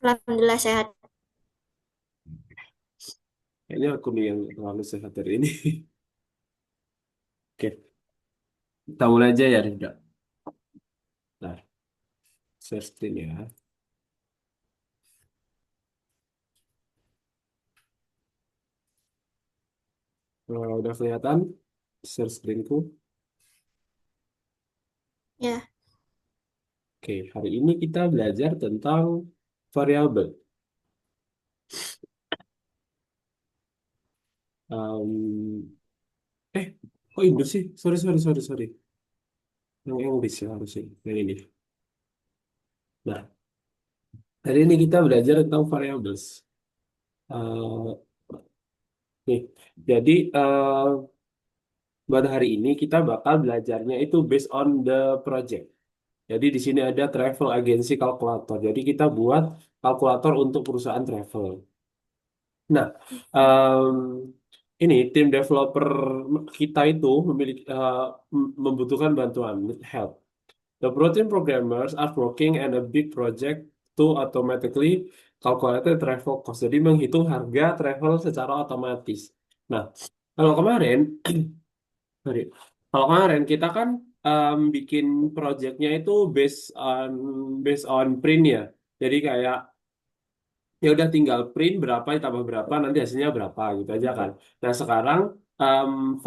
Alhamdulillah sehat. Kayaknya aku nih yang terlalu sehat hari ini. Oke, kita mulai aja ya, Rida. Nah, share screen ya. Udah kelihatan share screenku. Ya, Oke, hari ini kita belajar tentang variabel. Um, kok Indo sih? Sorry, sorry, sorry, sorry. Yang English ya harusnya. Yang ini. Nah, hari ini kita belajar tentang variables. Uh, nih, jadi pada hari ini kita bakal belajarnya itu based on the project. Jadi di sini ada travel agency kalkulator. Jadi kita buat kalkulator untuk perusahaan travel. Nah, em, ini tim developer kita itu memiliki membutuhkan bantuan, need help. The protein programmers are working on a big project to automatically calculate the travel cost. Jadi menghitung harga travel secara otomatis. Nah, kalau kemarin sorry. Kalau kemarin kita kan bikin projectnya itu based on print ya. Jadi kayak ya udah tinggal print berapa ditambah berapa nanti hasilnya berapa gitu aja kan. Nah sekarang um,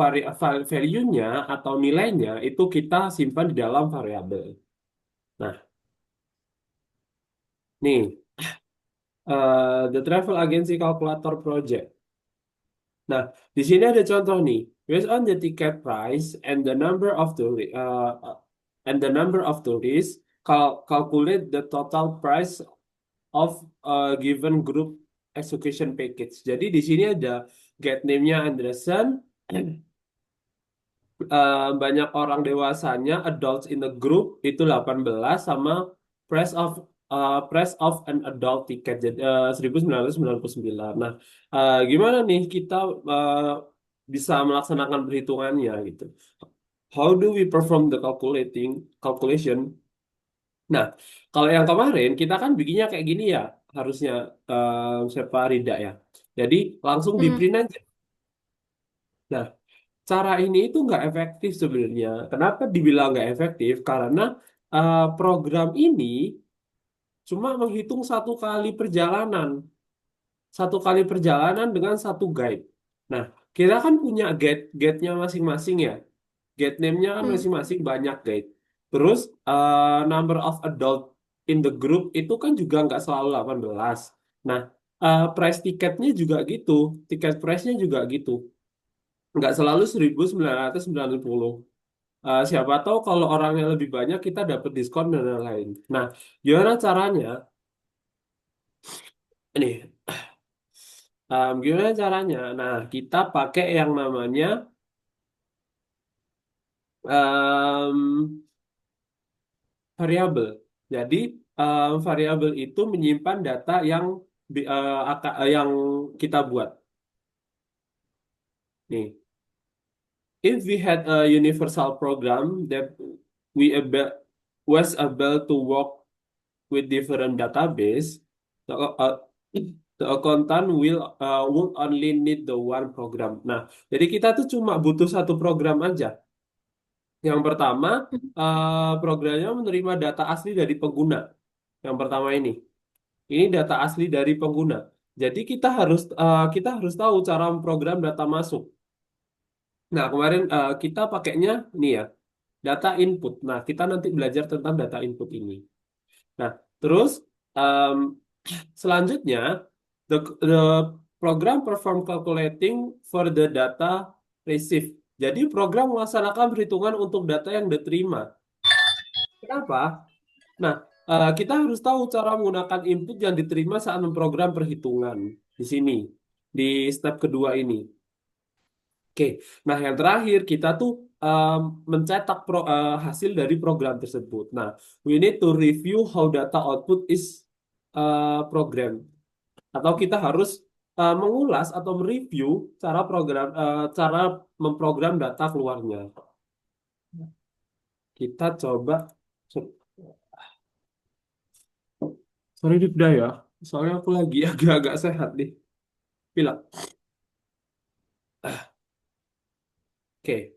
value-nya atau nilainya itu kita simpan di dalam variabel. Nah nih the travel agency calculator project. Nah, di sini ada contoh nih. Based on the ticket price and the number of tourists, calculate the total price of a given group execution package. Jadi di sini ada get name-nya Anderson, banyak orang dewasanya, adults in the group itu 18 sama price of an adult ticket jadi 1999. Nah, gimana nih kita uh, bisa melaksanakan perhitungannya gitu. How do we perform the calculation? Nah, kalau yang kemarin kita kan bikinnya kayak gini ya, harusnya siapa Rida ya. Jadi langsung di hmm, print aja. Nah, cara ini itu nggak efektif sebenarnya. Kenapa dibilang nggak efektif? Karena program ini cuma menghitung satu kali perjalanan dengan satu guide. Nah, kita kan punya guide-nya masing-masing ya. Guide name-nya kan hmm, masing-masing banyak guide. Terus number of adult in the group itu kan juga nggak selalu 18. Nah, price tiketnya juga gitu. Tiket price-nya juga gitu. Nggak selalu 1990. Siapa tahu kalau orangnya lebih banyak kita dapat diskon dan lain-lain. Nah, gimana caranya? Ini, gimana caranya? Nah, kita pakai yang namanya em, variabel. Jadi, variabel itu menyimpan data yang kita buat. Nih, if we had a universal program that was able to work with different database, the, uh, the accountant would only need the one program. Nah, jadi kita tuh cuma butuh satu program aja. Yang pertama, programnya menerima data asli dari pengguna. Yang pertama ini data asli dari pengguna. Jadi kita harus tahu cara memprogram data masuk. Nah, kemarin kita pakainya ini ya, data input. Nah, kita nanti belajar tentang data input ini. Nah, terus um, selanjutnya, the program perform calculating for the data received. Jadi program melaksanakan perhitungan untuk data yang diterima. Kenapa? Nah, kita harus tahu cara menggunakan input yang diterima saat memprogram perhitungan di sini, di step kedua ini. Oke, nah yang terakhir kita tuh mencetak hasil dari program tersebut. Nah, we need to review how data output is programmed. Atau kita harus mengulas atau mereview cara memprogram data keluarnya. Kita coba, sorry Dibda ya. Soalnya aku lagi agak-agak sehat nih. Bilang. Oke,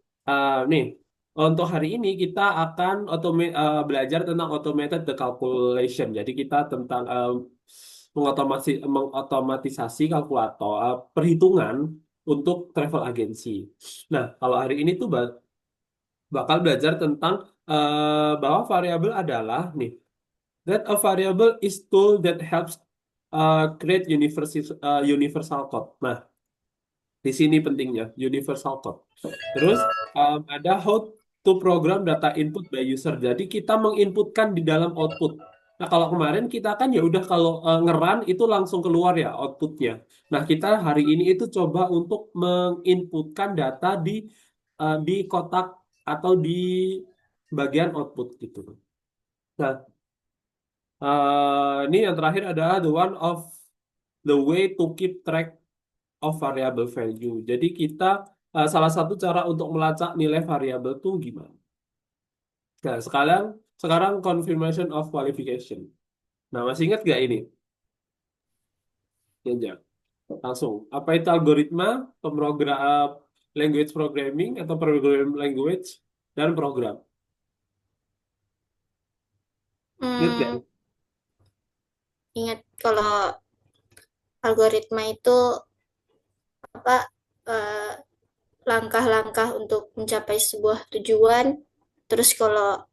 nih untuk hari ini kita akan belajar tentang automated the calculation. Jadi kita tentang mengotomatisasi kalkulator perhitungan untuk travel agency. Nah, kalau hari ini tuh bakal belajar tentang bahwa variabel adalah nih that a variable is tool that helps create universal code. Nah, di sini pentingnya universal code. Terus ada how to program data input by user. Jadi kita menginputkan di dalam output. Nah, kalau kemarin kita kan ya udah kalau ngeran itu langsung keluar ya outputnya. Nah, kita hari ini itu coba untuk menginputkan data di kotak atau di bagian output gitu. Nah, ini yang terakhir adalah the one of the way to keep track of variable value. Jadi kita salah satu cara untuk melacak nilai variabel tuh gimana? Nah, sekarang confirmation of qualification. Nah, masih ingat gak ini? Ya, ya. Langsung. Apa itu algoritma, language programming atau program language dan program? Ingat gak? Hmm, ingat kalau algoritma itu apa eh, langkah-langkah untuk mencapai sebuah tujuan. Terus kalau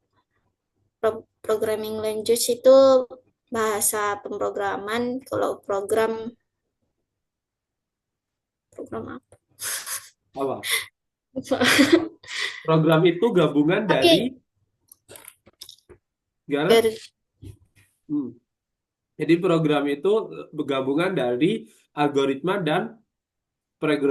programming language itu bahasa pemrograman, kalau program apa? Apa? Program itu gabungan dari Tapi gimana? dari Hmm. Jadi program itu gabungan dari algoritma dan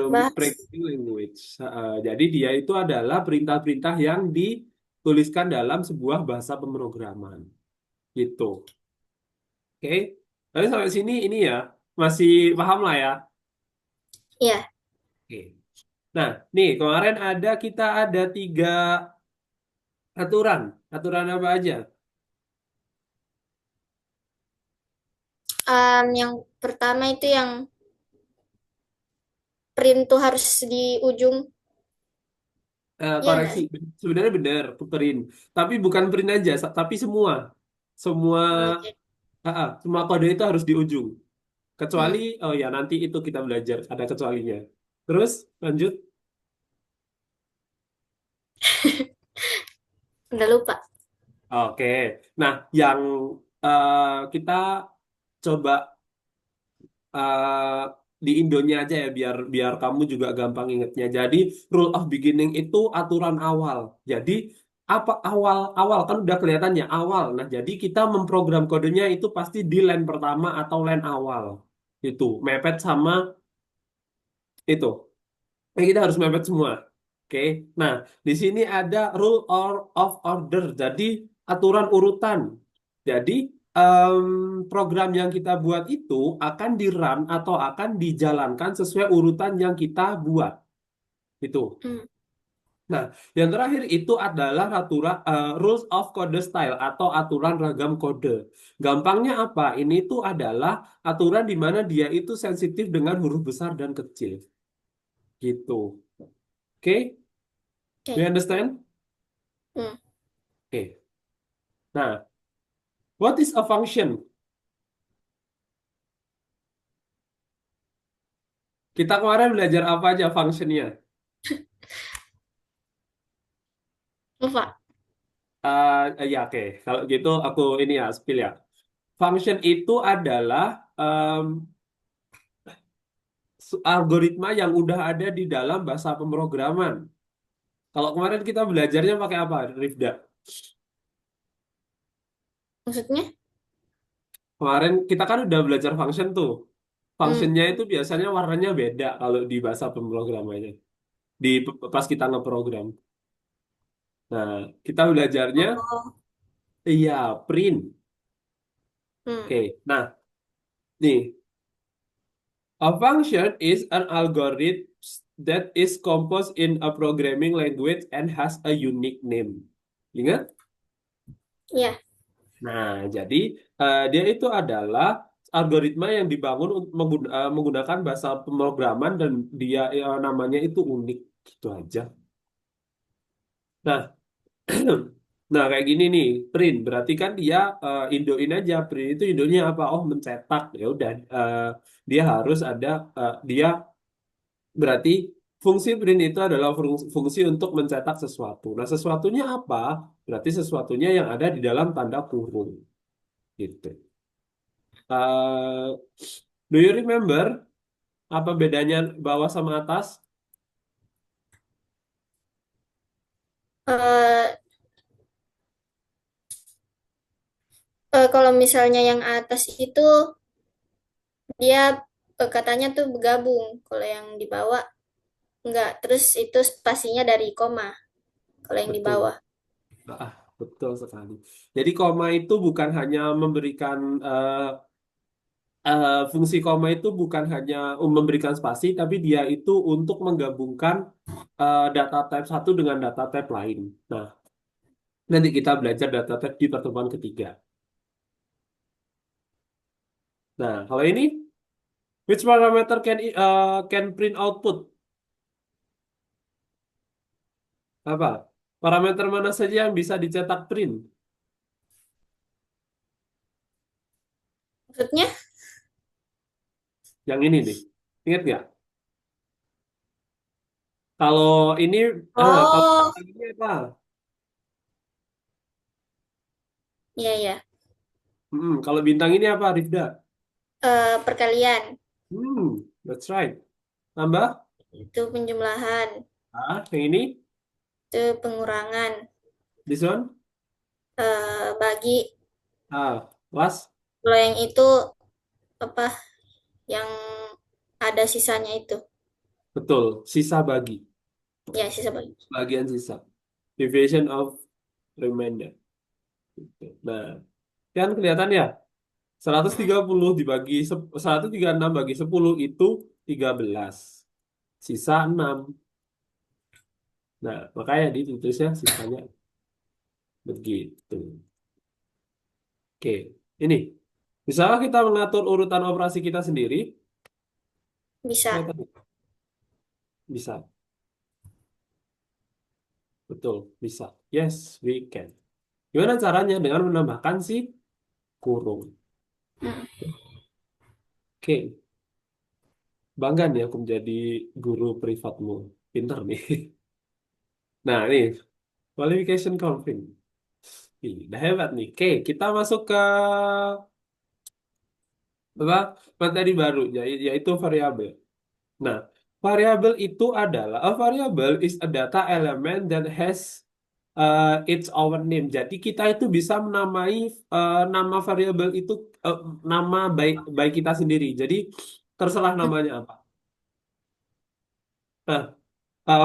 bahas programming language. Jadi dia itu adalah perintah-perintah yang dituliskan dalam sebuah bahasa pemrograman. Gitu. Oke. Tapi sampai sini ini ya masih paham lah ya. ya Oke. Nah, nih kemarin kita ada 3 aturan. Aturan apa aja? yang pertama itu yang print tuh harus di ujung, iya nggak Koreksi. sih? Sebenarnya benar, print. Tapi bukan print aja, tapi semua. Semua, Oh, jadi, semua kode itu harus di ujung. Kecuali, hmm, oh ya nanti itu kita belajar, ada kecualinya. Terus lanjut. udah lupa. Oke. Nah, yang kita coba eh, di Indonya aja ya biar biar kamu juga gampang ingetnya. Jadi rule of beginning itu aturan awal. Jadi apa awal awal kan udah kelihatan ya awal. Nah, jadi kita memprogram kodenya itu pasti di line pertama atau line awal. Itu mepet sama itu. Kita harus mepet semua. Oke. Nah, di sini ada of order. Jadi aturan urutan. Jadi em, program yang kita buat itu akan di-run atau akan dijalankan sesuai urutan yang kita buat. Itu. Hmm, Nah, yang terakhir itu adalah rules of code style atau aturan ragam kode. Gampangnya apa? Ini tuh adalah aturan di mana dia itu sensitif dengan huruf besar dan kecil. Gitu. Oke? Do you oke. understand? Hmm. Oke. Nah, what is a function? Kita kemarin belajar apa aja functionnya? Lupa. Ya oke. Kalau gitu aku ini ya spill ya. Function itu adalah em, algoritma yang udah ada di dalam bahasa pemrograman. Kalau kemarin kita belajarnya pakai apa, Rifda? Maksudnya? Kemarin kita kan udah belajar function tuh. Hmm. Functionnya itu biasanya warnanya beda kalau di bahasa pemrogramannya. Pas kita ngeprogram. Nah, kita belajarnya Oh. iya print. Hmm. Oke. Nah, nih a function is an algorithm that is composed in a programming language and has a unique name. Ingat? Ya. Nah, jadi dia itu adalah algoritma yang dibangun menggunakan bahasa pemrograman dan dia namanya itu unik gitu aja. Nah, nah kayak gini nih, print berarti kan dia indoin aja. Print itu indonya apa? Oh, mencetak. Ya udah, dia harus ada dia berarti fungsi print itu adalah fungsi untuk mencetak sesuatu. Nah, sesuatunya apa? Berarti sesuatunya yang ada di dalam tanda kurung gitu. Uh, do you remember apa bedanya bawah sama atas? Eh, kalau misalnya yang atas itu dia katanya tuh bergabung. Kalau yang di bawah enggak. Terus itu spasinya dari koma. Kalau yang di Betul. bawah. Ah, betul sekali. Jadi koma itu bukan hanya memberikan fungsi koma itu bukan hanya memberikan spasi, tapi dia itu untuk menggabungkan data type satu dengan data type lain. Nah, nanti kita belajar data type di pertemuan ketiga. Nah, kalau ini, which parameter can print output? Apa? Parameter mana saja yang bisa dicetak print? Maksudnya? Yang ini nih. Ingat nggak? Kalau ini, kalau Oh, ini apa? iya ya. Kalau bintang ini apa, Rifda? Perkalian. That's right. Tambah? Itu penjumlahan. Yang ini? Itu pengurangan. This one? Bagi. Was? Kalau yang itu apa? Yang ada sisanya itu. Betul. Sisa bagi. Ya, sisa bagi. Bagian sisa. Division of remainder. Nah, kan kelihatan ya? 130 dibagi 136 bagi 10 itu 13. Sisa 6. Nah, makanya ditulisnya sisanya begitu. Oke, ini. Misalnya kita mengatur urutan operasi kita sendiri, Bisa. kelihatan nggak? Bisa. Betul, bisa. Yes, we can. Gimana caranya? Dengan menambahkan si kurung. Hmm. Oke, bangga nih aku menjadi guru privatmu. Pinter nih. Nah, ini qualification confirm. Ih, udah hebat nih. Oke, kita masuk ke apa? Materi baru, yaitu variabel. Nah, variabel itu adalah a variable is a data element that has its own name. Jadi kita itu bisa menamai nama variabel itu eh, nama baik baik kita sendiri. Jadi terserah namanya apa. Nah,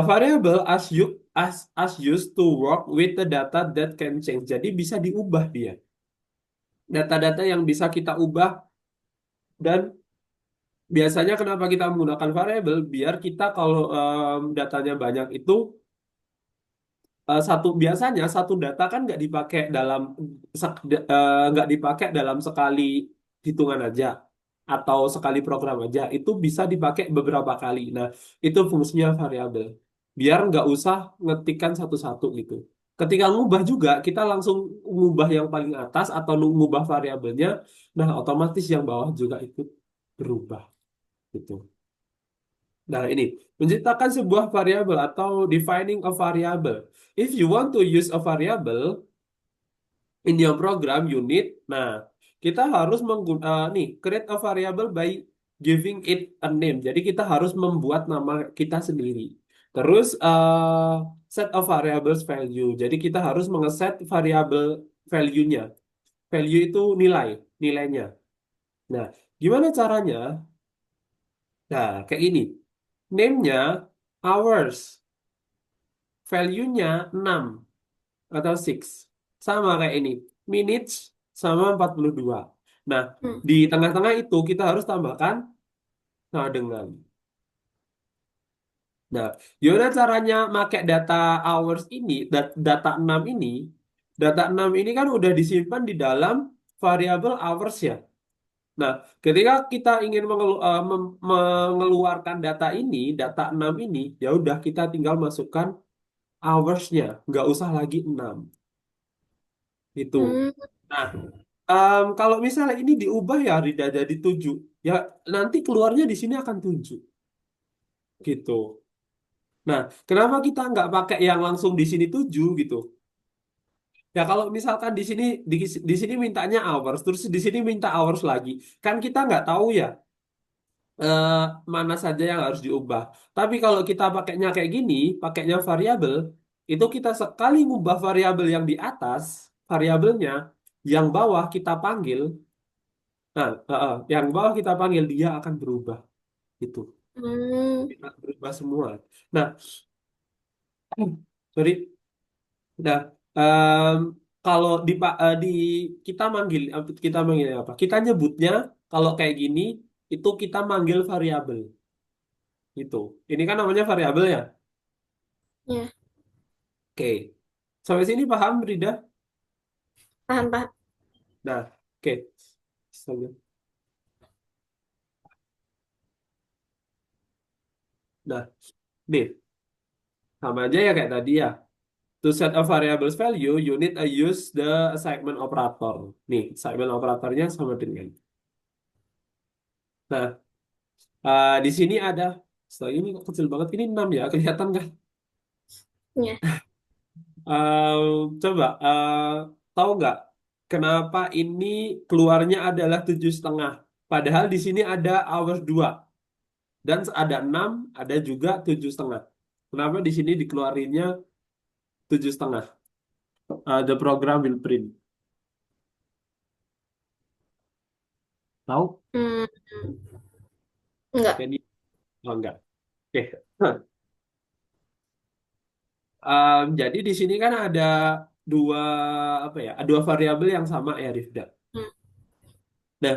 variable as used to work with the data that can change. Jadi bisa diubah dia. Data-data yang bisa kita ubah dan biasanya kenapa kita menggunakan variabel? Biar kita kalau datanya banyak itu biasanya satu data kan nggak dipakai dalam sekali hitungan aja atau sekali program aja. Itu bisa dipakai beberapa kali. Nah, itu fungsinya variabel. Biar nggak usah ngetikkan satu-satu gitu. Ketika ngubah juga, kita langsung ngubah yang paling atas atau ngubah variabelnya. Nah, otomatis yang bawah juga ikut berubah gitu. Nah, ini menciptakan sebuah variabel atau defining a variable. If you want to use a variable in your program unit, nah kita harus nih create a variable by giving it a name. Jadi kita harus membuat nama kita sendiri. Terus set a variables value. Jadi kita harus mengeset variabel value-nya. Value itu nilainya. Nah, gimana caranya? Nah, kayak ini. Name-nya hours. Value-nya 6 atau 6. Sama kayak ini. Minutes sama 42. Nah, Hmm. di tengah-tengah itu kita harus tambahkan nah dengan. Nah, gimana caranya pakai data hours ini, data 6 ini. Data 6 ini kan udah disimpan di dalam variabel hours ya. Nah, ketika kita ingin mengeluarkan data ini, data 6 ini, ya udah kita tinggal masukkan hours-nya, nggak usah lagi 6 itu. Hmm, Nah, kalau misalnya ini diubah ya Rida jadi 7, ya nanti keluarnya di sini akan 7 gitu. Nah, kenapa kita nggak pakai yang langsung di sini 7 gitu? Ya kalau misalkan di sini mintanya hours, terus di sini minta hours lagi, kan kita nggak tahu ya eh, mana saja yang harus diubah. Tapi kalau kita pakainya kayak gini, pakainya variabel, itu kita sekali ngubah variabel yang di atas, variabelnya, yang bawah kita panggil, nah, yang bawah kita panggil dia akan berubah. Itu, hmm, kita berubah semua. Nah, sorry. Nah, kalau di kita manggil apa? Kita nyebutnya kalau kayak gini itu kita manggil variabel itu. Ini kan namanya variabel ya. ya, Oke. Sampai sini paham, Rida? paham, paham. Nah, oke. Nah, nih, sama aja ya kayak tadi ya. To set a variable's value, you need to use the assignment operator. Nih, assignment operatornya sama dengan. Nah, di sini ada, setelah ini kok kecil banget, ini 6 ya, kelihatan nggak? Ya, Eh, coba, tahu nggak kenapa ini keluarnya adalah 7,5? Padahal di sini ada hours 2 dan ada 6, ada juga 7,5. Kenapa di sini dikeluarinnya 7,5? The program will print. Tahu? hmm, enggak. Jadi, oh enggak. Oke. Jadi di sini kan ada dua apa ya? Dua variabel yang sama ya, Rifda. Hmm, Nah,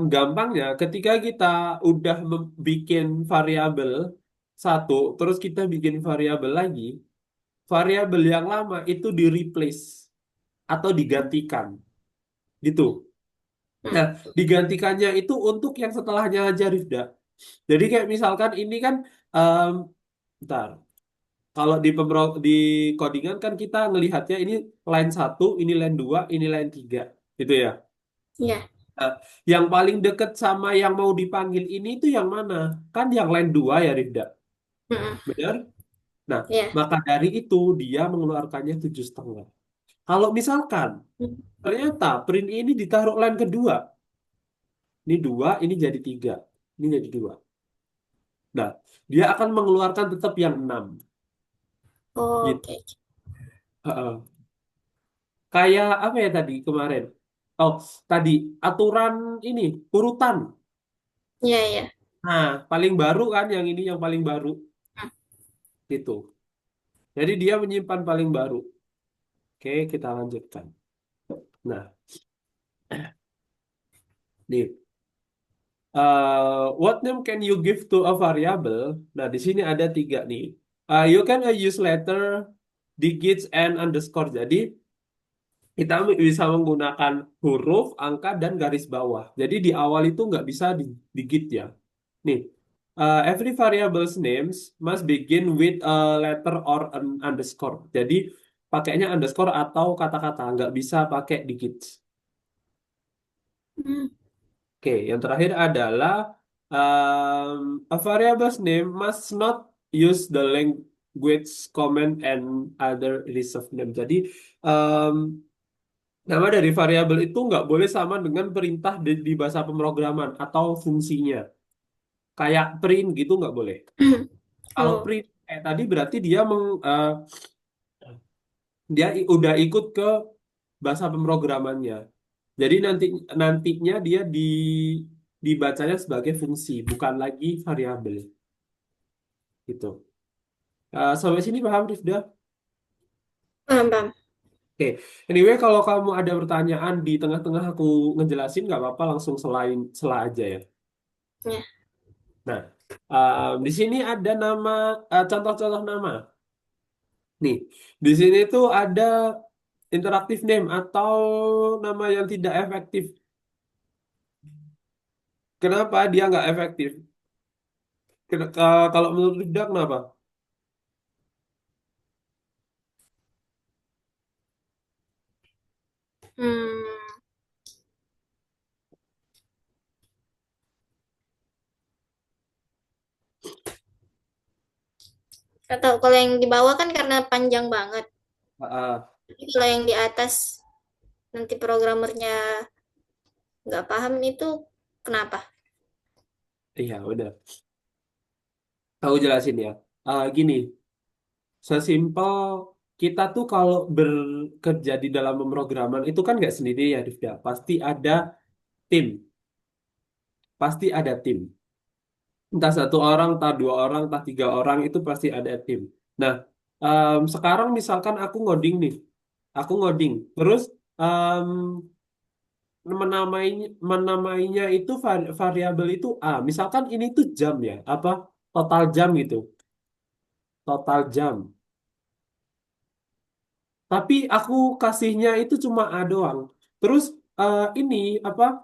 gampangnya ketika kita udah bikin variabel satu, terus kita bikin variabel lagi, variabel yang lama itu di replace atau digantikan, gitu. hmm, Nah, digantikannya itu untuk yang setelahnya aja, Rifda. Jadi kayak misalkan ini kan, em, bentar. Kalau di codingan kan kita ngelihatnya ini line satu, ini line 2, ini line 3, gitu ya. ya, Nah, yang paling deket sama yang mau dipanggil ini itu yang mana? Kan yang line 2 ya, Rifda. hmm, Benar? Nah, ya, maka dari itu dia mengeluarkannya 7,5. Kalau misalkan hmm. ternyata print ini ditaruh line kedua, ini 2, ini jadi 3, ini jadi 2. Nah, dia akan mengeluarkan tetap yang 6. Gitu. Oke. Heeh. Kayak apa ya tadi kemarin? Oh, tadi aturan ini urutan. Ya, ya. Nah, paling baru kan yang ini yang paling baru Hmm, itu. Jadi dia menyimpan paling baru. Oke, kita lanjutkan. Nah, nih, what name can you give to a variable? Nah, di sini ada 3 nih. You can use letter, digits, and underscore. Jadi kita bisa menggunakan huruf, angka, dan garis bawah. Jadi di awal itu nggak bisa digit ya. Nih, every variable's names must begin with a letter or an underscore. Jadi pakainya underscore atau kata-kata, nggak bisa pakai digit. hmm, Oke, yang terakhir adalah a variable's name must not use the language comment and other reserved name. Jadi um, nama dari variabel itu nggak boleh sama dengan perintah di bahasa pemrograman atau fungsinya. Kayak print gitu nggak boleh. Kalau Oh, print kayak tadi berarti udah ikut ke bahasa pemrogramannya. Jadi nantinya dia dibacanya sebagai fungsi, bukan lagi variabel. Gitu. Sampai sini paham, Rifda? paham, paham. Oke. Anyway, kalau kamu ada pertanyaan di tengah-tengah aku ngejelasin, nggak apa-apa, langsung sela aja ya. Ya, Nah, di sini ada nama, contoh-contoh nama. Nih, di sini tuh ada interactive name atau nama yang tidak efektif. Kenapa dia nggak efektif? Kalau menurut Rifda kenapa? Hmm, atau kalau yang di bawah kan karena panjang banget. Ah, Tapi kalau yang di atas nanti programmernya nggak paham itu kenapa? iya udah. Aku jelasin ya. Gini, sesimpel kita tuh kalau bekerja di dalam pemrograman itu kan nggak sendiri ya, Rifda. Tim, pasti ada tim. Entah satu orang, entah dua orang, entah tiga orang itu pasti ada tim. Nah, sekarang misalkan aku ngoding nih, aku ngoding, terus em, menamainya itu variabel itu A. Misalkan ini tuh jam ya, apa total jam gitu, total jam. Tapi aku kasihnya itu cuma A doang. Terus ini apa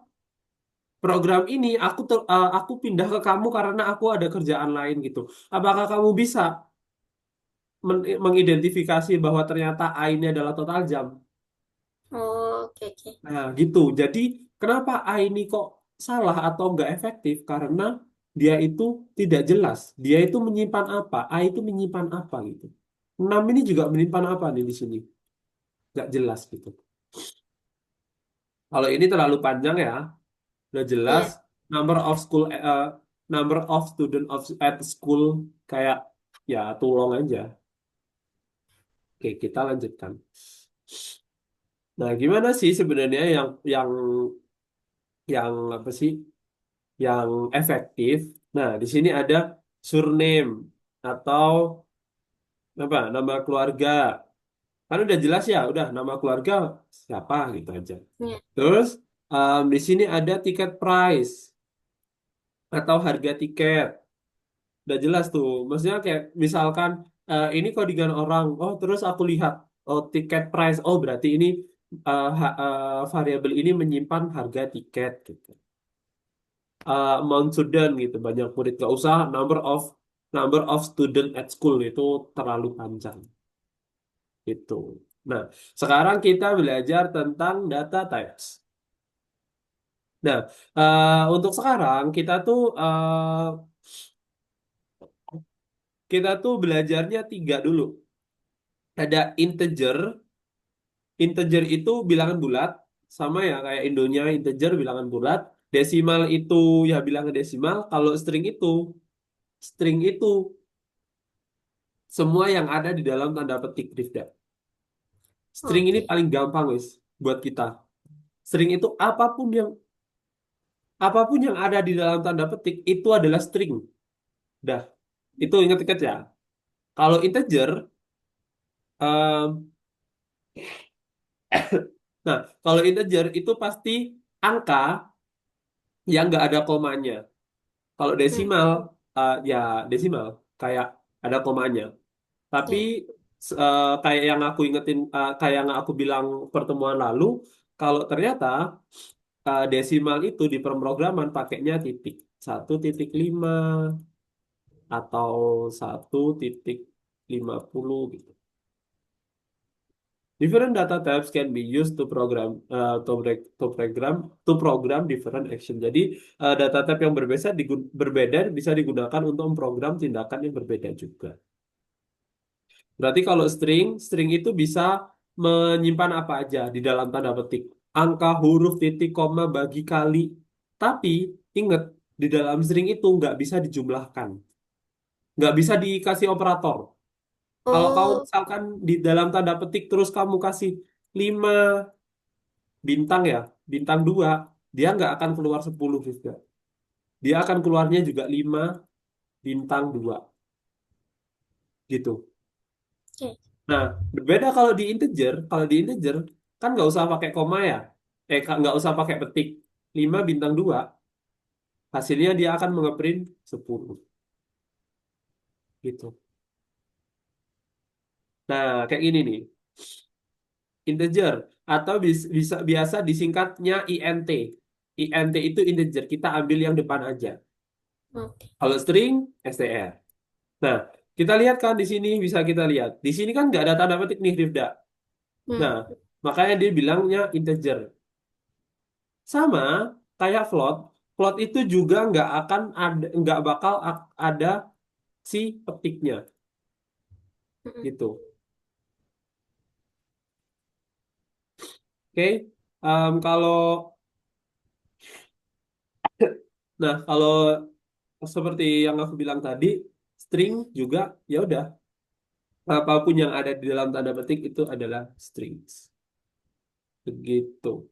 aku pindah ke kamu karena aku ada kerjaan lain gitu. Apakah kamu bisa mengidentifikasi bahwa ternyata A ini adalah total jam? Oh, oke oke. Nah, gitu. Jadi, kenapa A ini kok salah atau nggak efektif? Karena dia itu tidak jelas. Dia itu menyimpan apa? A itu menyimpan apa gitu. 6 ini juga menyimpan apa nih di sini? Nggak jelas gitu. Kalau ini terlalu panjang ya, udah jelas. Iya. Number of school, number of student at school kayak ya tulong aja. Oke, kita lanjutkan. Nah, gimana sih sebenarnya yang apa sih? Yang efektif. Nah, di sini ada surname atau apa? Nama keluarga. Kan udah jelas ya, udah nama keluarga siapa gitu aja. Iya. Terus di sini ada tiket price atau harga tiket. Udah jelas tuh. Maksudnya kayak misalkan ini codingan orang. Oh, terus aku lihat oh tiket price. Oh, berarti ini variabel ini menyimpan harga tiket gitu. Amount student gitu banyak murid gak usah number of student at school itu terlalu panjang itu. Nah, sekarang kita belajar tentang data types. Nah, untuk sekarang kita tuh belajarnya tiga dulu. Ada integer. Integer itu bilangan bulat, sama ya kayak Indonya integer bilangan bulat. Desimal itu ya bilangan desimal. Kalau string itu semua yang ada di dalam tanda petik, Rifda. String ini Oke. paling gampang, wis, buat kita. String itu apapun yang ada di dalam tanda petik itu adalah string. Dah, itu ingat-ingat ya. Kalau integer, em, nah, kalau integer itu pasti angka yang nggak ada komanya. Kalau Hmm. desimal, ya desimal, kayak ada komanya. Tapi Ya. kayak yang aku bilang pertemuan lalu, kalau ternyata desimal itu di pemrograman pakainya titik 1,5 atau 1,50 gitu. Different data types can be used to program different action. Jadi data type yang berbeda bisa digunakan untuk memprogram tindakan yang berbeda juga. Berarti kalau string itu bisa menyimpan apa aja di dalam tanda petik. Angka, huruf, titik, koma, bagi, kali. Tapi ingat, di dalam string itu nggak bisa dijumlahkan. Nggak bisa dikasih operator. Kalau kamu Oh, misalkan di dalam tanda petik terus kamu kasih 5 bintang ya, bintang 2, dia nggak akan keluar 10 juga. Dia akan keluarnya juga 5 bintang 2 gitu. oke. Nah, berbeda kalau di integer kan nggak usah pakai koma ya. Nggak usah pakai petik. 5 bintang 2 hasilnya dia akan mengeprint 10 gitu. Nah, kayak gini nih. Integer atau bisa biasa disingkatnya int. int itu integer, kita ambil yang depan aja. Oke. Kalau string, str. Nah, kita lihat kan di sini bisa kita lihat. Di sini kan nggak ada tanda petik nih, Rifda. Hmm. Nah, makanya dia bilangnya integer. Sama kayak float, float itu juga nggak akan ada, nggak bakal ada si petiknya, Mm-mm. gitu. Oke. Kalau nah kalau seperti yang aku bilang tadi, string juga ya udah apapun yang ada di dalam tanda petik itu adalah strings. Begitu.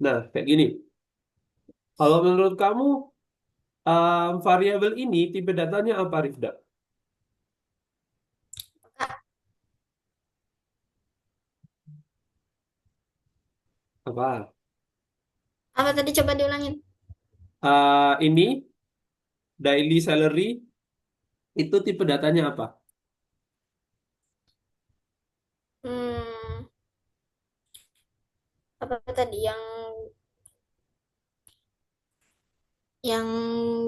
Nah, kayak gini. Kalau menurut kamu variabel ini tipe datanya apa, Rifda? Apa? Apa tadi coba diulangin? Ini daily salary itu tipe datanya apa? Hmm, apa tadi yang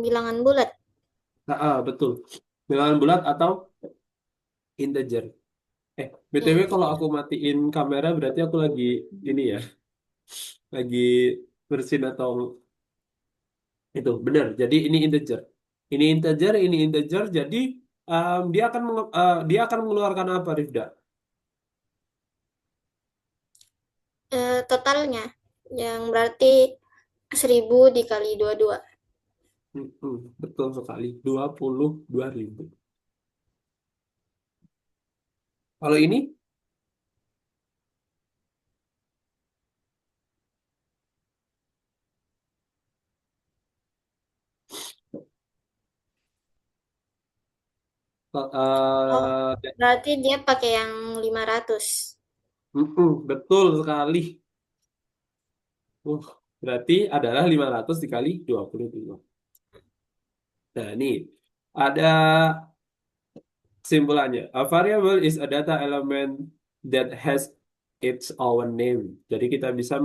bilangan bulat? Betul. Bilangan bulat atau integer. BTW kalau Integer. aku matiin kamera berarti aku lagi ini ya, lagi bersin atau itu benar. Jadi ini integer. Ini integer. Jadi dia akan mengeluarkan apa, Rifda? Totalnya yang berarti 1000 dikali 22. Betul sekali. 22.000. Kalau ini Oh, eh, berarti dia pakai yang 500. betul sekali. Berarti adalah 500 dikali 25. Nah, ini ada simpulannya. A variable is a data element that has its own name. Jadi kita bisa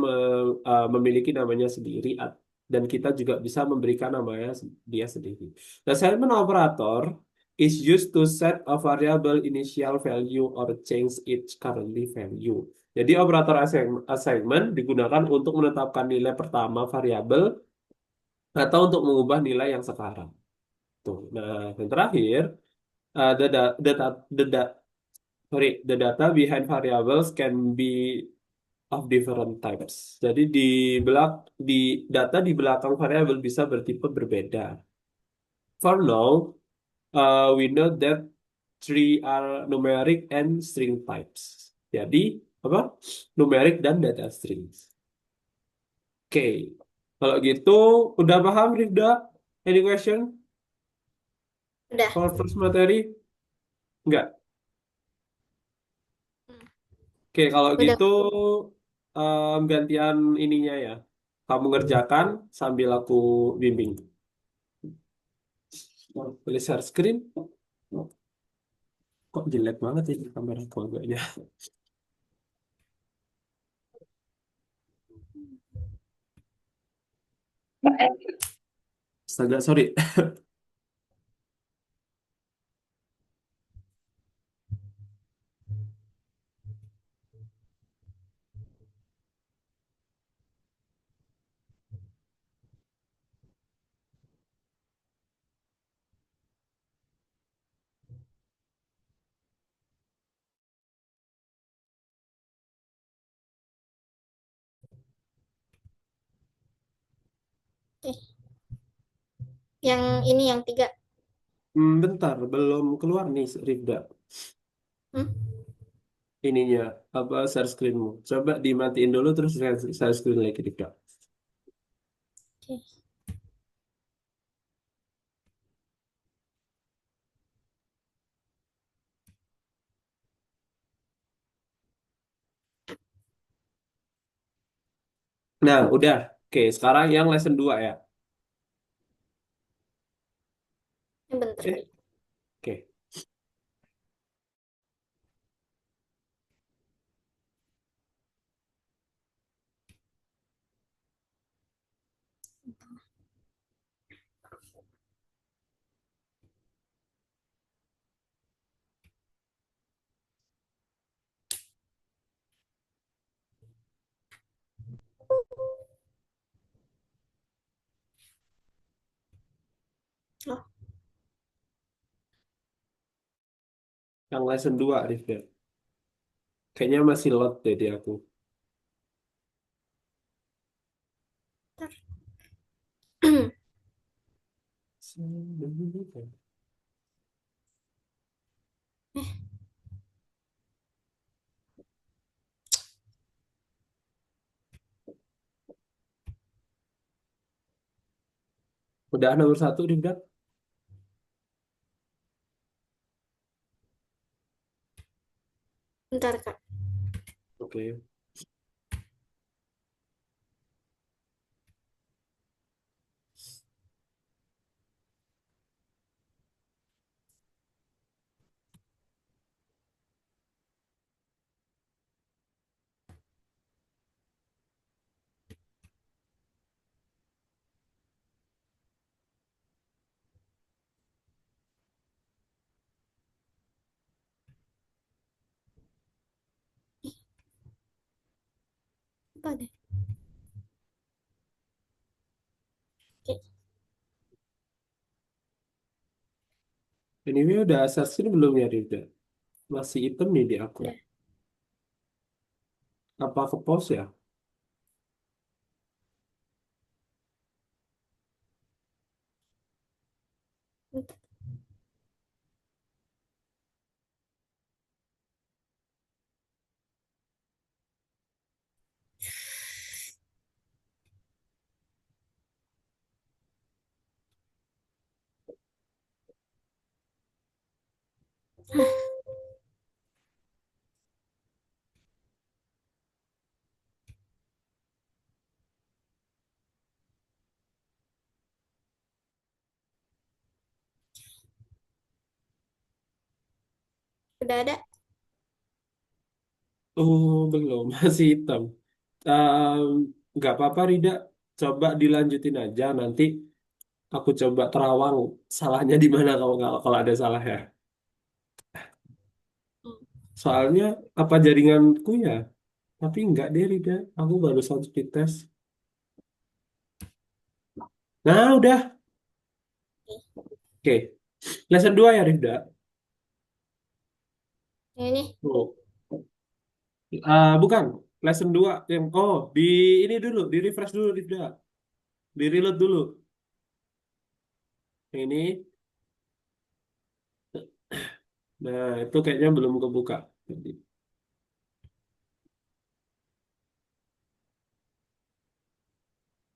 memiliki namanya sendiri dan kita juga bisa memberikan namanya dia sendiri. The assignment operator is used to set a variable initial value or change its currently value. Jadi operator assignment digunakan untuk menetapkan nilai pertama variabel atau untuk mengubah nilai yang sekarang. Tuh. Nah, yang terakhir, the data behind variables can be of different types. Jadi di data di belakang variabel bisa bertipe berbeda. For now, we know that three are numeric and string types. Jadi apa? Numeric dan data strings. Oke, kalau gitu udah paham, Rifda? Any question Udah. for first materi? Enggak. Hmm, Oke, kalau udah. gitu gantian ininya ya. Kamu ngerjakan sambil aku bimbing. Boleh share screen? Kok jelek banget ya kamera keluarganya? Astaga, sorry. Oke. Yang ini yang tiga. Bentar, belum keluar nih, Rifda. Hmm? Ininya, apa, share screenmu. Coba dimatiin dulu, terus share screen lagi, Rifda. Oke. Nah, udah. Oke, sekarang yang lesson 2 ya. Ini bentar Eh, deh. oke. Yang lesson 2, Rifda. Kayaknya masih lot deh di aku. Bentar. Udah nomor 1, Rifda? Bentar, Kak. Oke. Apa deh? Oke, Anyway, udah assassin belum ya, Rifda? Masih item nih di aku. udah. Apa ke pause ya? Bentar. Udah ada. Oh, belum. Masih hitam. Ehm, nggak apa-apa, Rida. Coba dilanjutin aja. Nanti aku coba terawang salahnya di mana kalau ada salah ya. Hmm. Soalnya apa jaringanku ya? Tapi nggak deh, Rida. Aku barusan speed test. Nah, udah. Oke. Lesson 2 ya, Rida. Yang ini. Oh. Bukan. Lesson 2 yang di ini dulu, di refresh dulu, Rida. Di reload dulu. Yang ini. Nah, itu kayaknya belum kebuka.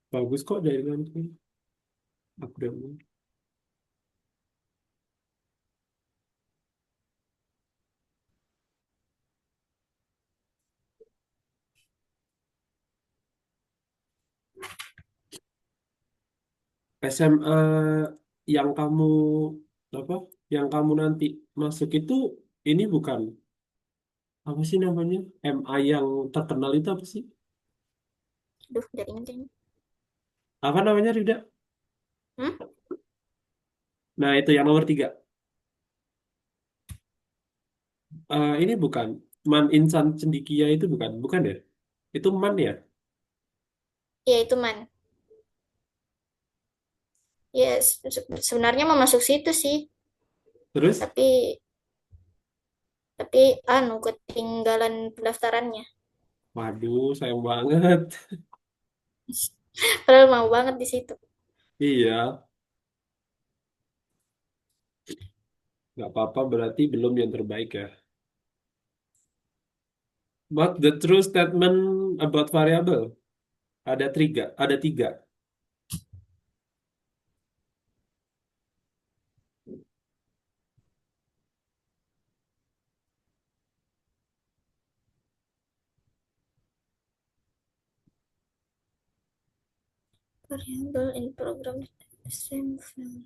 Bagus kok jaringanku. Update. SMA yang kamu apa? Yang kamu nanti masuk itu ini bukan apa sih namanya? MA yang terkenal itu apa sih? Aduh, jaringan kayaknya. Apa namanya, Rida? Hmm? Nah, itu yang nomor 3. Ini bukan Man Insan Cendikia itu bukan ya? Itu Man ya? Ya, itu man. Ya, sebenarnya mau masuk situ sih. Terus, Tapi, tapi, anu, ketinggalan pendaftarannya. waduh, sayang banget. Padahal mau banget di situ. Iya, nggak apa-apa berarti belum yang terbaik ya. But the true statement about variable ada tiga. Variable in program same file.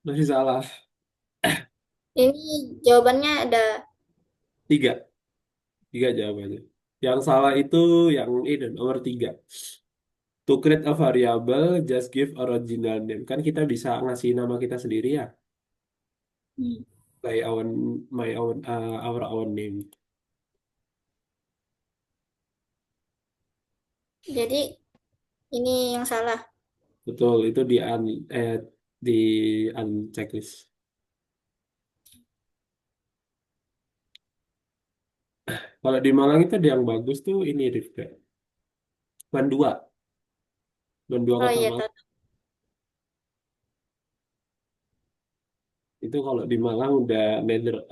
Masih salah. Ini jawabannya ada. Tiga. Tiga jawabannya. Yang salah itu yang ini nomor 3. To create a variable, just give original name. Kan kita bisa ngasih nama kita sendiri ya. Hmm. By our own name. Jadi ini yang salah. Betul, itu di add. di checklist. Kalau di Malang itu ada yang bagus tuh ini Rifka. Bandua, Bandua Oh Kota iya Malang. tahu. Itu kalau di Malang udah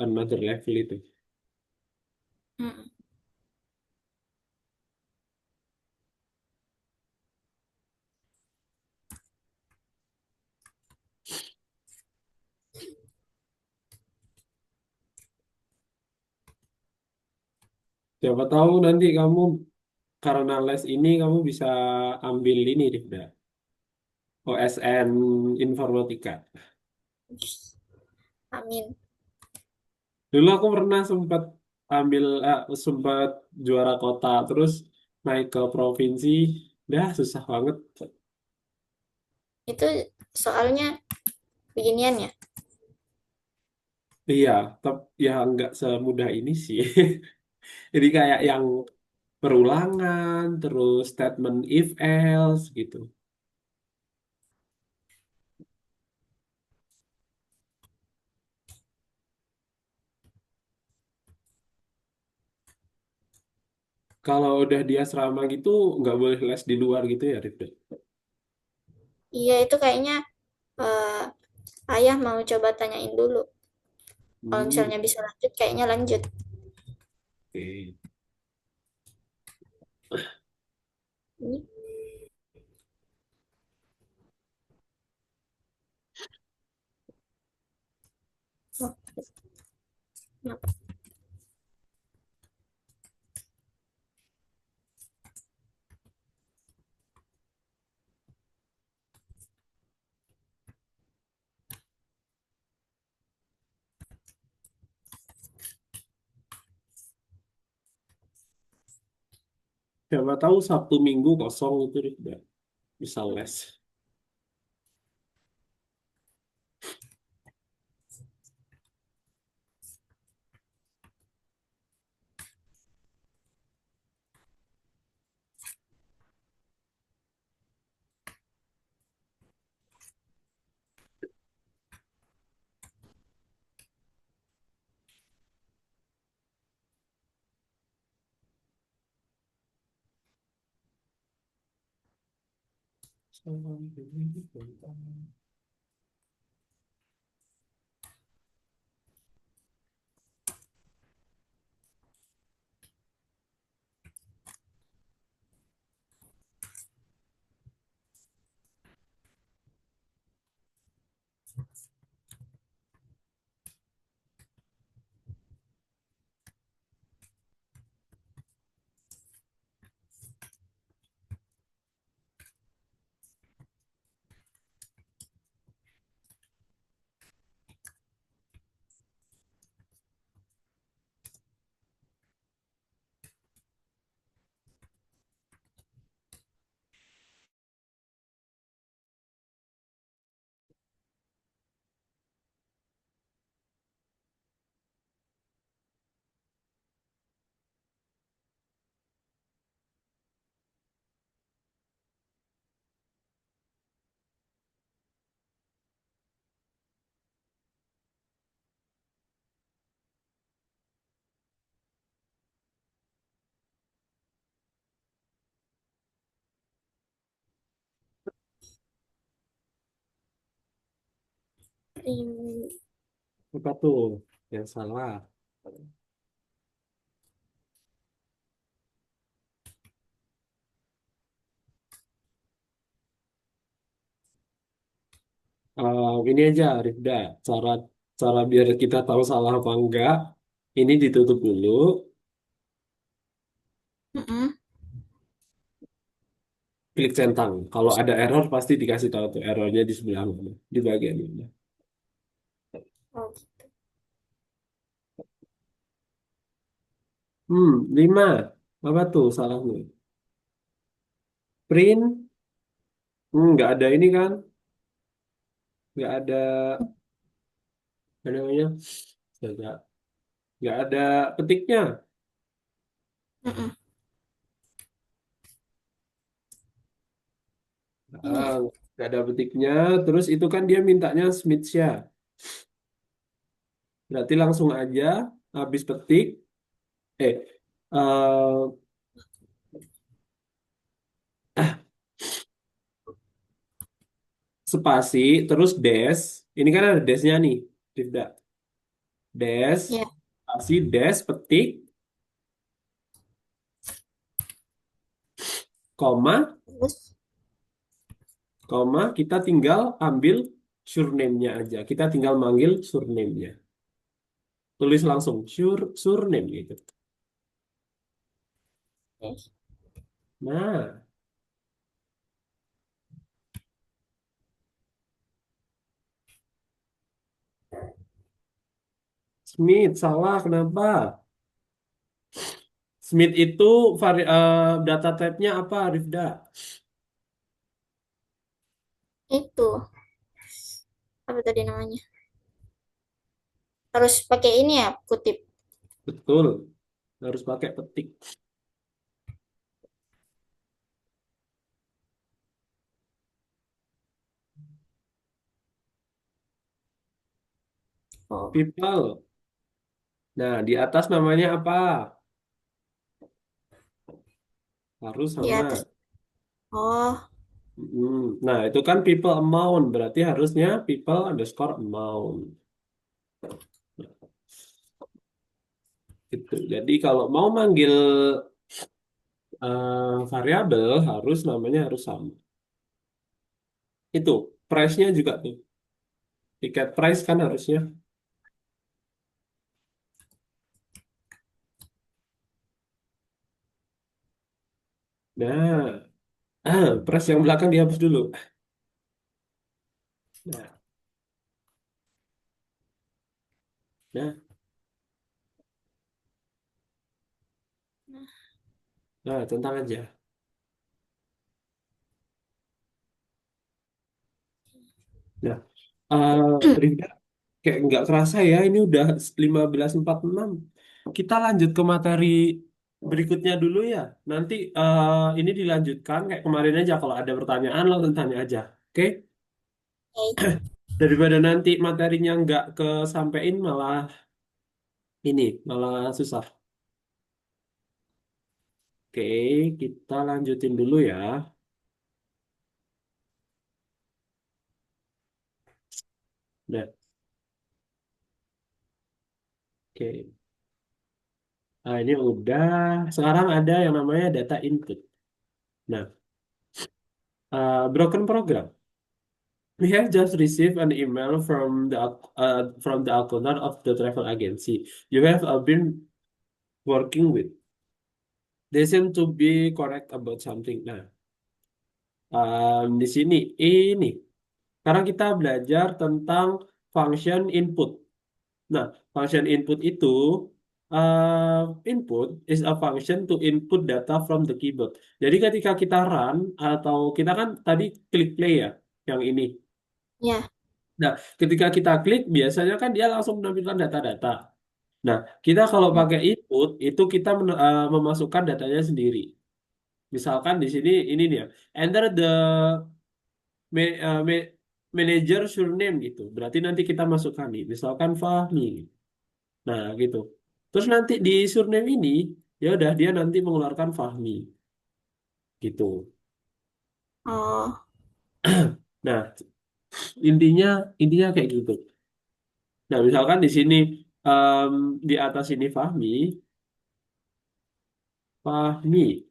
another level itu. Mm-mm. Siapa tahu nanti kamu karena les ini kamu bisa ambil ini Rifka. OSN Informatika. Amin. Dulu aku pernah sempat juara kota terus naik ke provinsi, dah susah banget. Itu soalnya beginian ya. Iya, tapi ya nggak semudah ini sih. Jadi kayak yang perulangan, terus statement if else gitu. Kalau udah di asrama gitu, nggak boleh les di luar gitu ya, Rifda? Iya itu kayaknya eh, ayah mau coba tanyain dulu. Kalau Hmm, misalnya bisa lanjut, kayaknya lanjut. oke. Ini, oh, kenapa? Siapa tahu Sabtu Minggu kosong itu, Rifda. Bisa les. Ini, Apa tuh yang salah? Ini aja, Rifda. Cara cara biar kita tahu salah apa enggak. Ini ditutup dulu. mm-mm. Klik centang. Kalau ada error pasti dikasih tahu tuh errornya di sebelah mana. Di bagian mana. Oh, 5. Apa tuh salahnya? Print. Nggak ada ini kan? Nggak ada apa namanya? Nggak, nggak ada petiknya. mm-mm. Ini ya. Ah, Gak ada petiknya. Terus itu kan dia mintanya Smiths-nya. Berarti langsung aja habis petik. Eh, eh, spasi, terus dash. Ini kan ada dash-nya nih, Rifda. Dash, Ya, spasi, dash, petik, koma, terus kita tinggal ambil surname-nya aja. Kita tinggal manggil surname-nya. Tulis langsung surname gitu. oke. Nah, Smith salah kenapa? Smith itu data type-nya apa, Rifda? Itu apa tadi namanya? Harus pakai ini ya, kutip. Betul, harus pakai petik. Oh, People. Nah, di atas namanya apa? Harus di sama. atas. Oh, Nah, itu kan people amount, berarti harusnya people underscore amount. Gitu. Jadi kalau mau manggil variabel harus namanya harus sama. Itu price-nya juga tuh. Tiket price kan harusnya. Nah, price yang belakang dihapus dulu. Nah, nah, nah, tentang aja. Nah, Rifda, kayak nggak kerasa ya, ini udah 15.46. Kita lanjut ke materi berikutnya dulu ya. Nanti ini dilanjutkan kayak kemarin aja. Kalau ada pertanyaan, lo tanya aja. Oke? oke. Daripada nanti materinya nggak kesampein malah ini, malah susah. Oke, kita lanjutin dulu ya. Nah, oke. Nah, ini udah. Sekarang ada yang namanya data input. Nah, broken program. We have just received an email from the accountant of the travel agency you have been working with. They seem to be correct about something. Nah, di sini ini sekarang kita belajar tentang function input. Nah, function input itu input is a function to input data from the keyboard. Jadi ketika kita run atau kita kan tadi klik play ya, yang ini. Ya, Nah, ketika kita klik, biasanya kan dia langsung menampilkan data-data. Nah, kita kalau ya, pakai input, itu kita memasukkan datanya sendiri. Misalkan di sini, ini nih ya, enter the ma- eh, ma- manager surname gitu. Berarti nanti kita masukkan nih, misalkan Fahmi. Nah, gitu. Terus nanti di surname ini, ya udah dia nanti mengeluarkan Fahmi, gitu. oh, Nah, intinya intinya kayak gitu. Nah, misalkan di sini em, di atas ini Fahmi, Fahmi.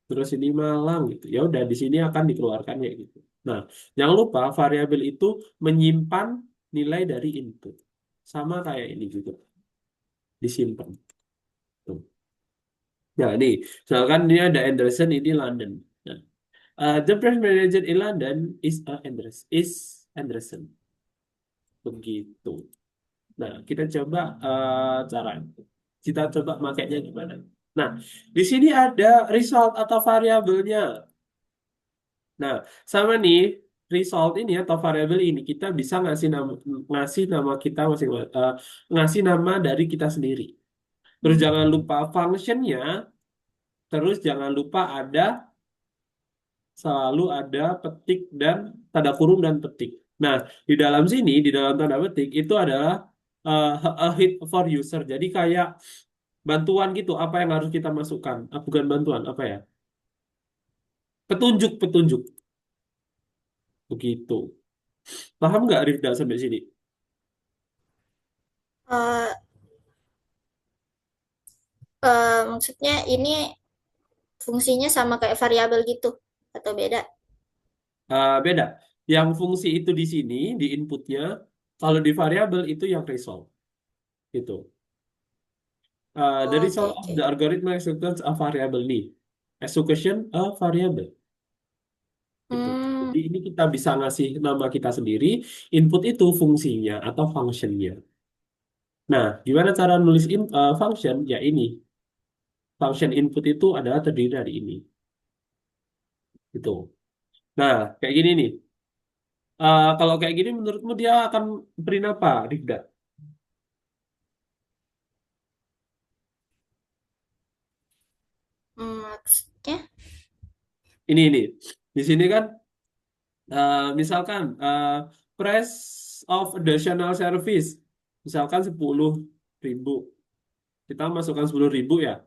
Terus ini Malang gitu. Ya udah di sini akan dikeluarkan ya gitu. Nah, jangan lupa variabel itu menyimpan nilai dari input. Sama kayak ini juga disimpan. Tuh. Nah, ini misalkan ini ada Anderson ini London. Nah, the branch manager in London is Anderson. Begitu. Nah, kita coba cara kita coba makainya gimana. Nah, di sini ada result atau variabelnya. Nah, sama nih result ini atau variabel ini kita bisa ngasih nama kita masing ngasih nama dari kita sendiri. Terus jangan lupa functionnya, terus jangan lupa ada selalu ada petik dan tanda kurung dan petik. Nah, di dalam sini, di dalam tanda petik itu adalah a hit for user. Jadi kayak bantuan gitu, apa yang harus kita masukkan? Ah, bukan bantuan, apa ya? Petunjuk-petunjuk. Begitu. Paham nggak Rifda sampai sini? Eh, maksudnya ini fungsinya sama kayak variabel gitu atau beda? Beda. Yang fungsi itu di sini, di inputnya, kalau di variabel itu yang result. Gitu. The Oh, oke result of oke. the algorithm executes a variable nih. Execution a variable. Gitu. Hmm, Jadi ini kita bisa ngasih nama kita sendiri, input itu fungsinya atau functionnya. Nah, gimana cara nulis function? Ya ini, function input itu adalah terdiri dari ini. Gitu. Nah, kayak gini nih. Kalau kayak gini menurutmu dia akan print apa, Rifda? maksudnya? Ini. Di sini kan, misalkan price of additional service, misalkan 10.000. Kita masukkan 10.000 ya.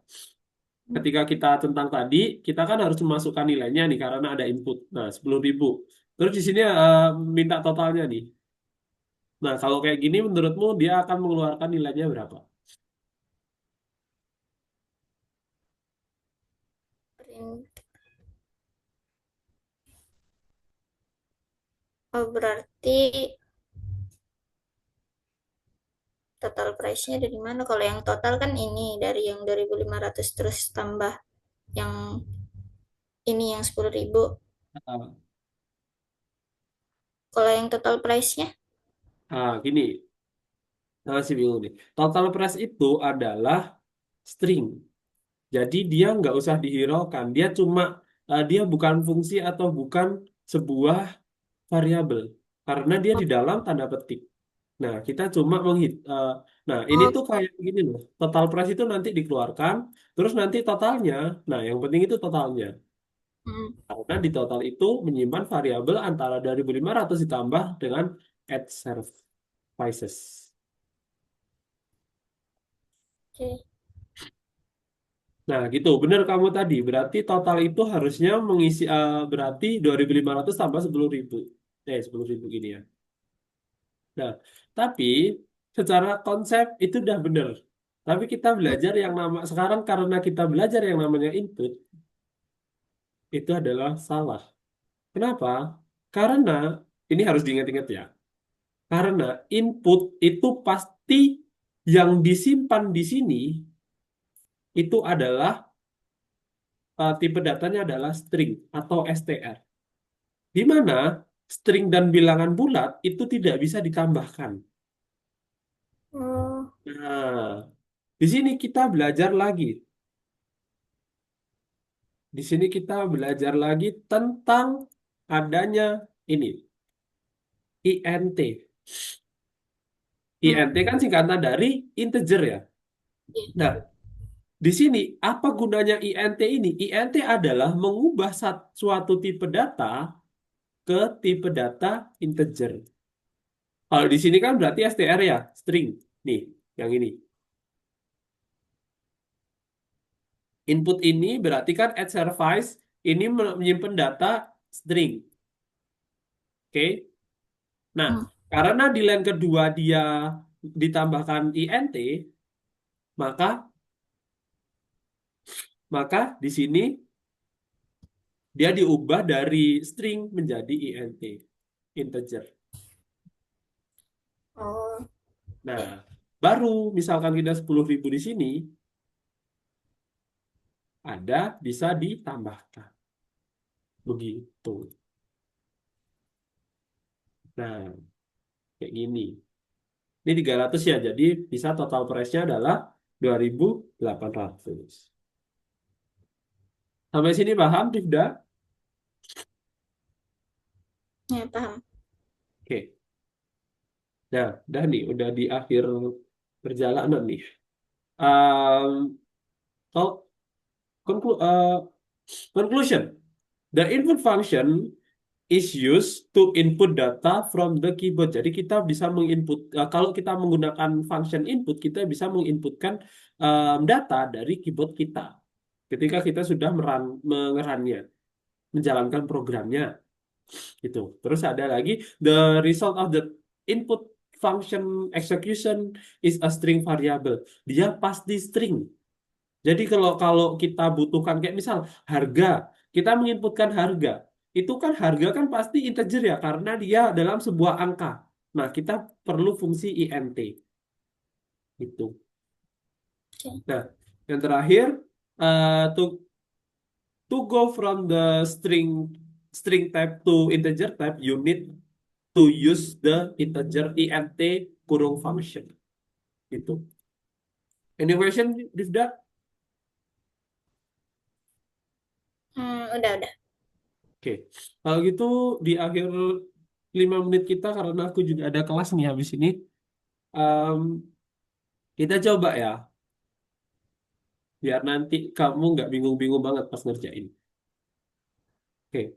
Ketika kita tentang tadi, kita kan harus memasukkan nilainya nih karena ada input. Nah, 10.000. Terus di sini minta totalnya nih. Nah, kalau kayak gini menurutmu dia akan mengeluarkan nilainya berapa? Print. Oh, berarti total price-nya dari mana? Kalau yang total kan ini dari yang 2.500 terus tambah yang ini yang 10.000. Ah, Kalau yang total price-nya? Gini, masih bingung nih. Total price itu adalah string. Jadi dia nggak usah dihiraukan. Dia bukan fungsi atau bukan sebuah variabel. Karena dia di dalam tanda petik. Nah, kita cuma nah, ini Oh, tuh kayak gini loh. Total price itu nanti dikeluarkan, terus nanti totalnya. Nah, yang penting itu totalnya. hmm, Karena di total itu menyimpan variabel antara 2.500 ditambah dengan add services. oke. Nah, gitu. Benar kamu tadi. Berarti total itu harusnya berarti 2.500 tambah 10.000. 10.000 gini ya. Nah, tapi secara konsep itu udah benar. Tapi kita Hmm, belajar yang sekarang karena kita belajar yang namanya input itu adalah salah. Kenapa? Karena ini harus diingat-ingat ya. Karena input itu pasti yang disimpan di sini itu adalah tipe datanya adalah string atau str. Di mana string dan bilangan bulat itu tidak bisa ditambahkan. oh, Nah, di sini kita belajar lagi. Di sini kita belajar lagi tentang adanya ini, int. hmm, Int kan singkatan dari integer ya. iya. Nah, di sini apa gunanya int ini? Int adalah mengubah suatu tipe data ke tipe data integer. Kalau di sini kan berarti str ya, string. Nih, yang ini. Input ini berarti kan at service ini menyimpan data string. Oke. Nah, Hmm, karena di line kedua dia ditambahkan int, maka maka di sini dia diubah dari string menjadi int, integer. oh, Nah, oke. baru misalkan kita 10.000 di sini, ada bisa ditambahkan. Begitu. Nah, kayak gini. Ini 300 ya, jadi bisa total price-nya adalah 2.800. Sampai sini paham, Rifda? Ya, paham. Oke. Nah, udah nih, udah di akhir perjalanan nih. Um, oh, conclusion. The input function is used to input data from the keyboard. Jadi kita bisa menginput, kalau kita menggunakan function input, kita bisa menginputkan data dari keyboard kita. Ketika kita sudah mengerannya, menjalankan programnya, gitu. Terus ada lagi, the result of the input function execution is a string variable. Dia pasti string. Jadi kalau kalau kita butuhkan kayak misal harga, kita menginputkan harga. Itu kan harga kan pasti integer ya karena dia dalam sebuah angka. Nah, kita perlu fungsi int itu. Oke. Nah, yang terakhir to go from the string type to integer type, you need to use the integer int kurung function. Itu. Any question, Rifda? Udah. Oke, kalau gitu di akhir 5 menit kita karena aku juga ada kelas nih habis ini, em, kita coba ya, biar nanti kamu nggak bingung-bingung banget pas ngerjain. Oke,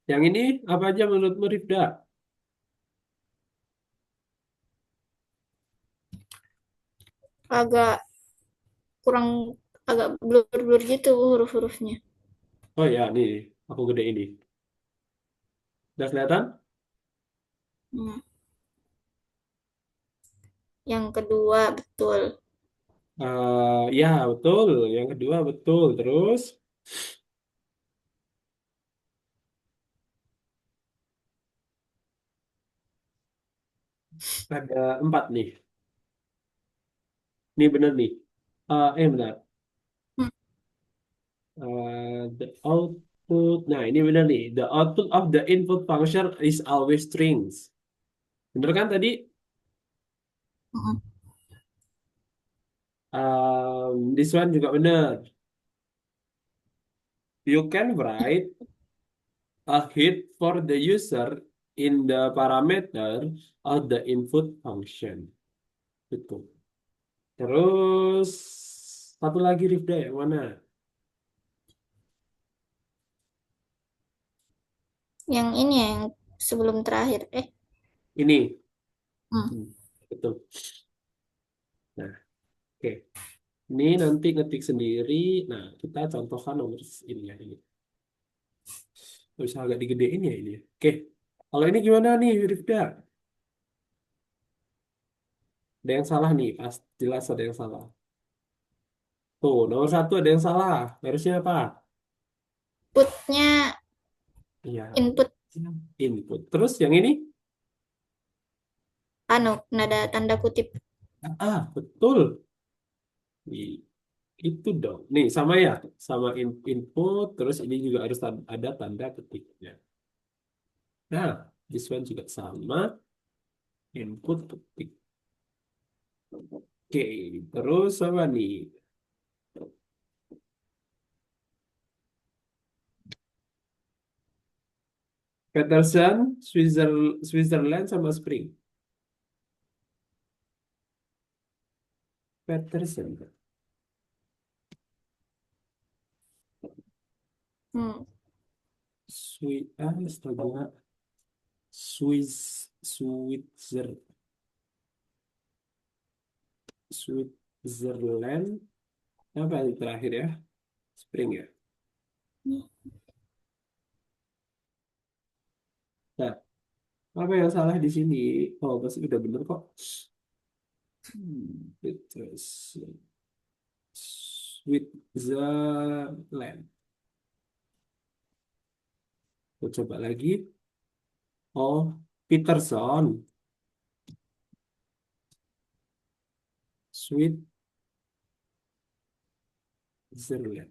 yang ini apa aja menurutmu Rifda? Agak kurang, agak blur-blur gitu huruf-hurufnya. Oh ya, nih aku gede ini. Udah kelihatan? Hmm. Yang kedua betul. Ya betul. Yang kedua betul. Terus ada 4 nih. Ini bener nih. Benar. Hmm. The output. Nah, ini benar nih. The output of the input function is always strings. Bener kan tadi? Hmm. This one juga benar. You can write a hit for the user in the parameter of the input function. Itu. Terus satu lagi Rifda yang mana? Yang ini ya, yang sebelum terakhir. Ini. Hmm. Hmm, betul. Nah, oke. Ini nanti ngetik sendiri. Nah, kita contohkan nomor ini ya ini. Bisa agak digedein ya ini, ya. Oke. Kalau ini gimana nih, Rifda? Ada yang salah nih, pas jelas ada yang salah. Tuh, nomor satu ada yang salah. Harusnya apa? Inputnya, Iya, input input. Terus yang ini? nada tanda kutip. Betul. I- Itu dong. Nih, sama ya. Sama input, terus ini juga harus ada tanda ketiknya. Nah, this one juga sama. Input ketik. Oke, terus apa nih? Peterson, Switzerland sama Spring. Peterson. Hmm. Astaga. Switzer, Switzerland. Apa yang terakhir ya? Spring ya. Nah, apa yang salah di sini? Oh, pasti udah bener kok. Peterson. Switzerland. Aku coba lagi. Oh, Peterson. Switzerland.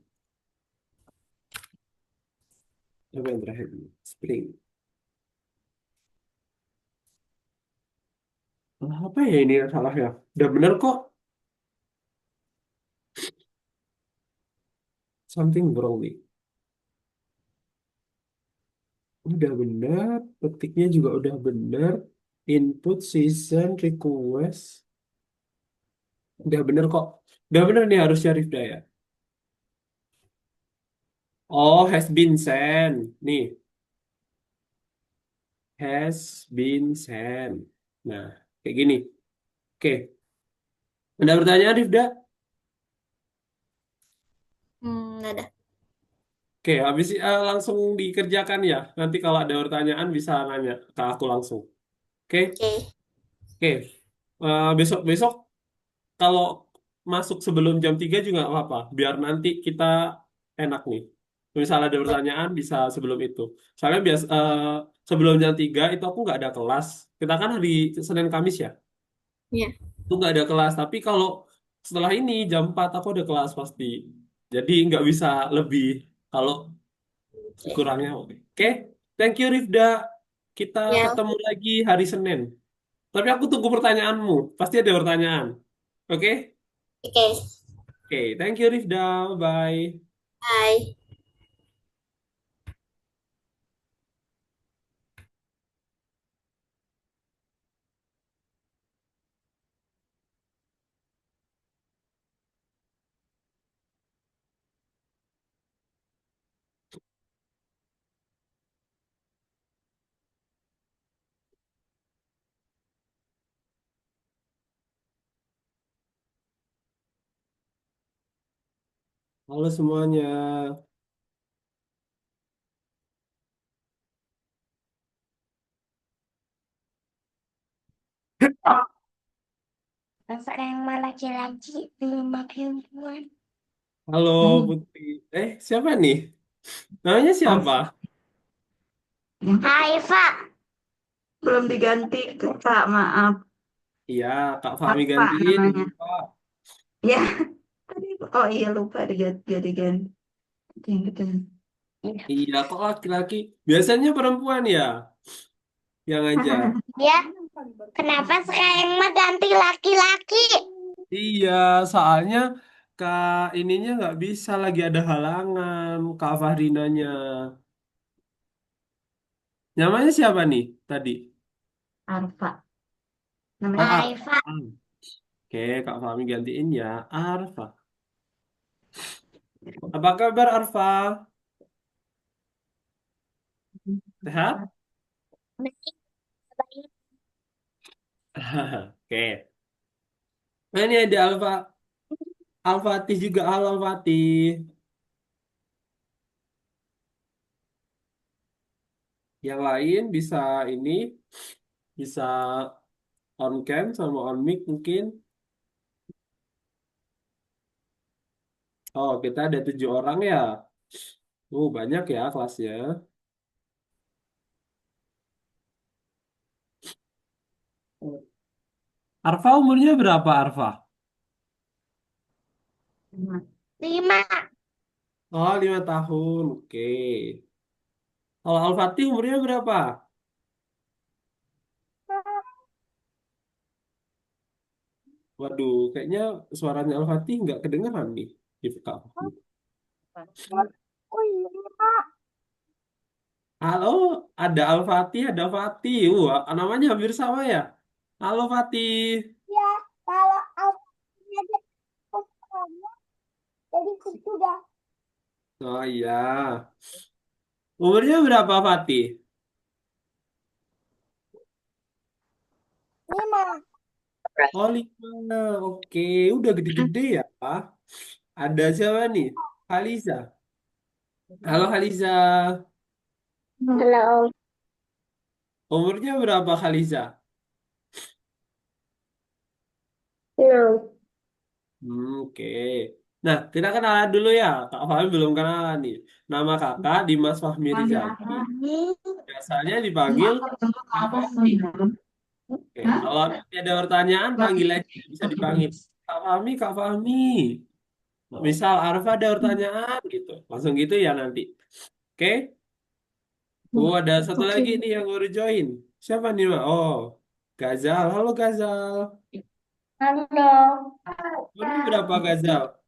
Apa yang terakhir? Spring. Apa ya ini yang salah ya? Udah bener kok. Something wrong nih. Udah bener. Petiknya juga udah bener. Input, season, request. Udah bener kok. Udah bener nih harusnya Rifda ya. Oh, has been sent. Nih, has been sent. Nah, kayak gini. Oke, ada pertanyaan, Rifda? Ada. Oke, habis langsung dikerjakan ya. Nanti kalau ada pertanyaan bisa nanya ke aku langsung. Oke, Oke. oke. Besok-besok kalau masuk sebelum jam 3 juga nggak apa-apa. Biar nanti kita enak nih. Misal ada pertanyaan bisa sebelum itu. Soalnya sebelum jam 3 itu aku nggak ada kelas. Kita kan hari Senin Kamis ya. Ya. Itu nggak ada kelas. Tapi kalau setelah ini jam 4 aku ada kelas pasti. Jadi nggak bisa lebih. Kalau Oke. kurangnya oke. Oke, thank you Rifda. Kita Ya. ketemu lagi hari Senin. Tapi aku tunggu pertanyaanmu. Pasti ada pertanyaan. Oke? Oke. Oke, thank you Rifda. Bye. Bye. Halo semuanya. Masa yang mah laki-laki belum pakai perempuan. Halo Putri. Siapa nih? Namanya siapa? Hai, Pak. Belum diganti, Kak. Maaf. Iya, Kak Fahmi Pak gantiin. namanya. Lupa. Ya, tadi. Oh iya, lupa diganti. Ganti. Iya, kok laki-laki? Biasanya perempuan ya yang ngajar. Ya, kenapa sekarang mah ganti laki-laki? Iya, soalnya Kak ininya nggak bisa lagi ada halangan, Kak Fahrinanya. Namanya siapa nih tadi? Arfa. Oh, Namanya Arfa. Arfa. Oke, Kak Fahmi gantiin ya. Arfa. Apa kabar Arfa? Sehat? Baik, baik. Oke. Nah, ini ada Al-Fatih juga. Halo Al-Fatih. Yang lain bisa ini, bisa on cam sama on mic mungkin. Oh, kita ada 7 orang ya. Banyak ya kelasnya. Arfa umurnya berapa Arfa? 5. Oh, 5 tahun. Oke. Kalau Al-Fatih umurnya berapa? Waduh, kayaknya suaranya Al-Fatih nggak kedengeran nih. Di Kak Fahmi. Oh iya. Halo, ada Al-Fatih, ada Fatih. Namanya hampir sama ya. Halo Fatih. Ya, kalau aku ada kamu, jadi sudah Oh iya. Umurnya berapa Fatih? 5. Oh 5. Oke, udah gede-gede ya. Ada siapa nih? Haliza. Halo Haliza. Halo. Umurnya berapa Haliza? No. Oke. Nah, kita kenalan dulu ya. Kak Fahmi belum kenalan nih. Nama kakak Dimas Fahmi Panggil Rizaldi. apa? Biasanya Ini dipanggil apa bentuk Kak apa Fahmi. sih? Oke, Hah? kalau nanti ada pertanyaan panggil aja. Bisa dipanggil. Kak Fahmi, Kak Fahmi. Misal Arfa ada pertanyaan gitu. Langsung gitu ya nanti. Oke. Ada satu Oke. lagi nih yang baru join. Siapa nih, Mak? Oh, Gazal. Halo, Gazal. Halo. Umurnya berapa, Gazal?